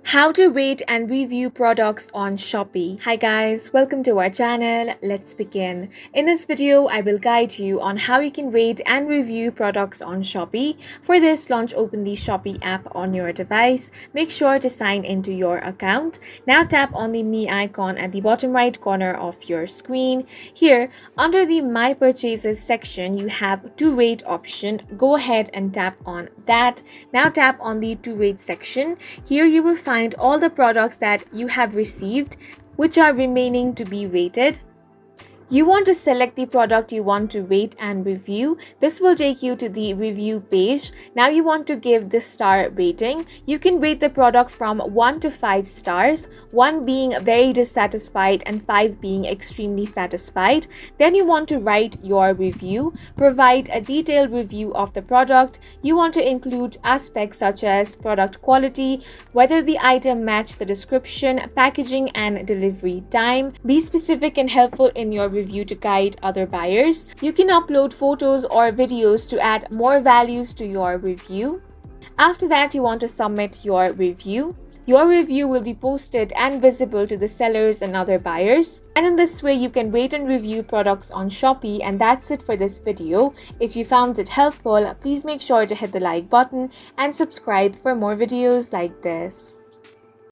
How to rate and review products on Shopee. Hi guys, welcome to our channel. Let's begin. In this video, I will guide you on how you can rate and review products on Shopee. For this, open the Shopee app on your device. Make sure to sign into your account. Now tap on the Me icon at the bottom right corner of your screen. Here, under the My Purchases section, you have To Rate option. Go ahead and tap on that. Now tap on the To Rate section. Here you will find all the products that you have received which are remaining to be rated. You want to select the product you want to rate and review. This will take you to the review page. Now you want to give the star rating. You can rate the product from 1 to 5 stars, 1 being very dissatisfied and 5 being extremely satisfied. Then you want to write your review. Provide a detailed review of the product. You want to include aspects such as product quality, whether the item matched the description, packaging and delivery time. Be specific and helpful in your review to guide other buyers. You can upload photos or videos to add more values to your review. After that, you want to submit your review. Your review will be posted and visible to the sellers and other buyers. And in this way, you can rate and review products on Shopee. And that's it for this video. If you found it helpful, please make sure to hit the like button and subscribe for more videos like this.